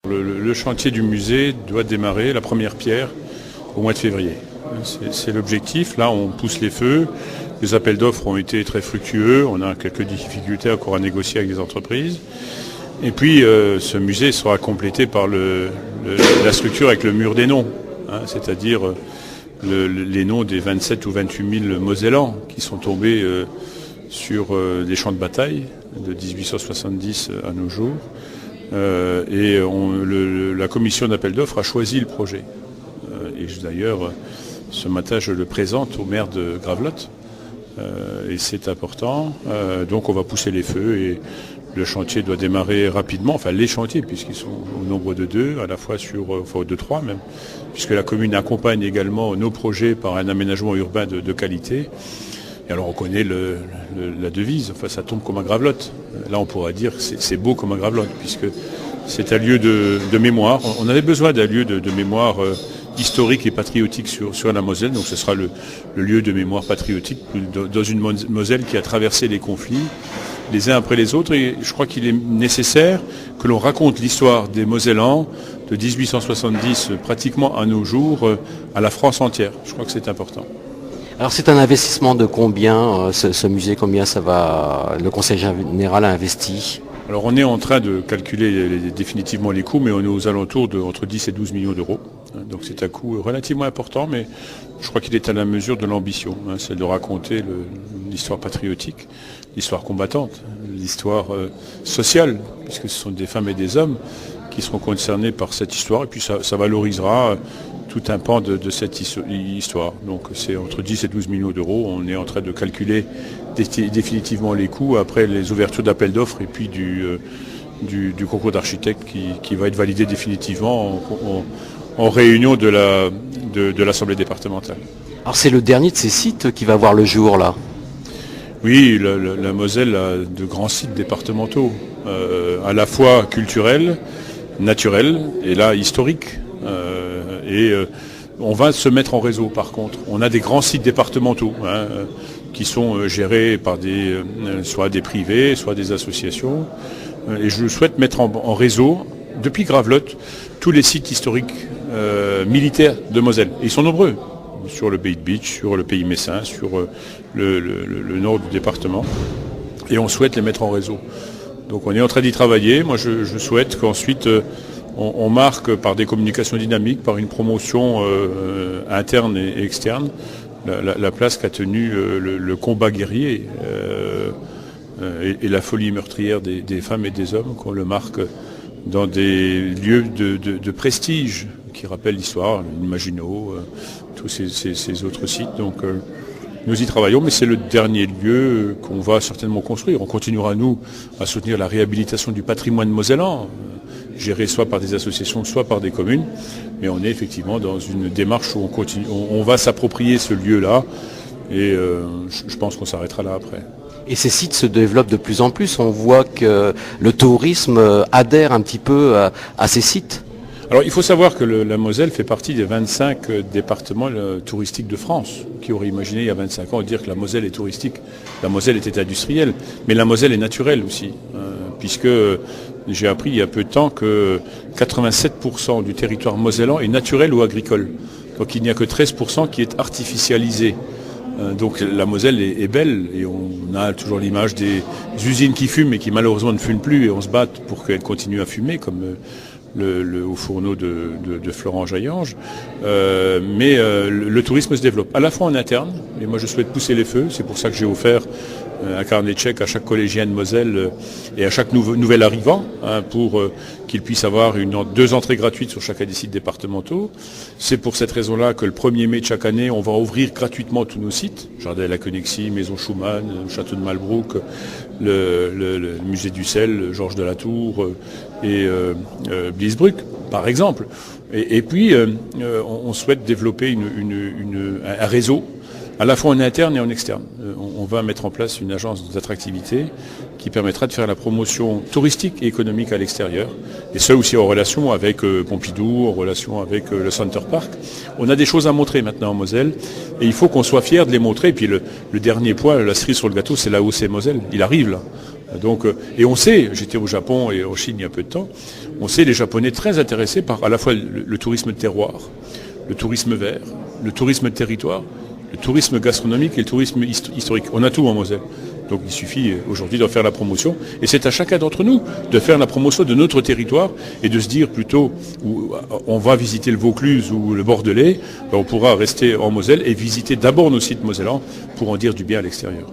Le chantier du musée doit démarrer, la première pierre, au mois de février. C'est l'objectif. Là, on pousse les feux. Les appels d'offres ont été très fructueux. On a quelques difficultés encore à négocier avec des entreprises. Et puis, ce musée sera complété par la structure avec le mur des noms, c'est-à-dire les noms des 27 ou 28 000 Mosellans qui sont tombés sur des champs de bataille de 1870 à nos jours. La commission d'appel d'offres a choisi le projet. Et d'ailleurs, ce matin, je le présente au maire de Gravelotte. Et c'est important. Donc on va pousser les feux et le chantier doit démarrer rapidement. Enfin, les chantiers, puisqu'ils sont au nombre de deux, à la fois de trois même, puisque la commune accompagne également nos projets par un aménagement urbain de qualité. Et alors on connaît la devise, enfin ça tombe comme un Gravelotte. Là on pourra dire que c'est beau comme un Gravelotte, puisque c'est un lieu de mémoire. On avait besoin d'un lieu de mémoire historique et patriotique sur la Moselle, donc ce sera le lieu de mémoire patriotique dans une Moselle qui a traversé les conflits les uns après les autres, et je crois qu'il est nécessaire que l'on raconte l'histoire des Mosellans de 1870 pratiquement à nos jours à la France entière. Je crois que c'est important. Alors c'est un investissement de combien ce musée, combien le Conseil général a investi? Alors on est en train de calculer définitivement les coûts, mais on est aux alentours entre 10 et 12 millions d'euros. Donc c'est un coût relativement important, mais je crois qu'il est à la mesure de l'ambition. C'est de raconter l'histoire patriotique, l'histoire combattante, l'histoire sociale, puisque ce sont des femmes et des hommes qui seront concernés par cette histoire, et puis ça valorisera tout un pan de cette histoire. Donc c'est entre 10 et 12 millions d'euros. On est en train de calculer définitivement les coûts après les ouvertures d'appels d'offres et puis du concours d'architectes qui va être validé définitivement en réunion de l'Assemblée départementale. Alors c'est le dernier de ces sites qui va voir le jour là? Oui, la Moselle a de grands sites départementaux, à la fois culturels, naturels et là historiques. On va se mettre en réseau par contre. On a des grands sites départementaux qui sont gérés par soit des privés, soit des associations. Et je souhaite mettre en réseau, depuis Gravelotte, tous les sites historiques militaires de Moselle. Et ils sont nombreux, sur le Pays de Bitche, sur le Pays messin, sur le nord du département. Et on souhaite les mettre en réseau. Donc on est en train d'y travailler. Moi je souhaite qu'ensuite on marque par des communications dynamiques, par une promotion interne et externe, la place qu'a tenue le combat guerrier et la folie meurtrière des femmes et des hommes, qu'on le marque dans des lieux de prestige qui rappellent l'histoire, l'Imaginaux, tous ces autres sites. Donc nous y travaillons, mais c'est le dernier lieu qu'on va certainement construire. On continuera, nous, à soutenir la réhabilitation du patrimoine mosellan, géré soit par des associations, soit par des communes. Mais on est effectivement dans une démarche où on va s'approprier ce lieu-là, et je pense qu'on s'arrêtera là après. Et ces sites se développent de plus en plus. On voit que le tourisme adhère un petit peu à ces sites. Alors il faut savoir que la Moselle fait partie des 25 départements touristiques de France. Qui aurait imaginé il y a 25 ans dire que la Moselle est touristique? La Moselle était industrielle, mais la Moselle est naturelle aussi, puisque j'ai appris il y a peu de temps que 87% du territoire mosellan est naturel ou agricole. Donc il n'y a que 13% qui est artificialisé. Donc la Moselle est belle, et on a toujours l'image des usines qui fument et qui malheureusement ne fument plus, et on se bat pour qu'elles continuent à fumer, comme au fourneau de Florent Jaillange. Mais le tourisme se développe à la fois en interne, et moi je souhaite pousser les feux. C'est pour ça que j'ai offert un carnet de chèques à chaque collégien de Moselle et à chaque nouvel arrivant, pour qu'il puisse avoir 2 entrées gratuites sur chacun des sites départementaux. C'est pour cette raison-là que le 1er mai de chaque année, on va ouvrir gratuitement tous nos sites. Jardin de la Connexie, Maison Schumann, Château de Malbrouck, le musée du sel, Georges de la Tour et Bliesbruck, par exemple. Et puis, on souhaite développer un réseau, à la fois en interne et en externe. On va mettre en place une agence d'attractivité qui permettra de faire la promotion touristique et économique à l'extérieur, et ça aussi en relation avec Pompidou, en relation avec le Center Park. On a des choses à montrer maintenant en Moselle, et il faut qu'on soit fiers de les montrer. Et puis le dernier point, la cerise sur le gâteau, c'est l'AOC Moselle. Il arrive là. Donc, et on sait, j'étais au Japon et en Chine il y a peu de temps, on sait les Japonais très intéressés par à la fois le tourisme de terroir, le tourisme vert, le tourisme de territoire, le tourisme gastronomique et le tourisme historique. On a tout en Moselle. Donc il suffit aujourd'hui d'en faire la promotion. Et c'est à chacun d'entre nous de faire la promotion de notre territoire et de se dire plutôt, on va visiter le Vaucluse ou le Bordelais, on pourra rester en Moselle et visiter d'abord nos sites mosellans pour en dire du bien à l'extérieur.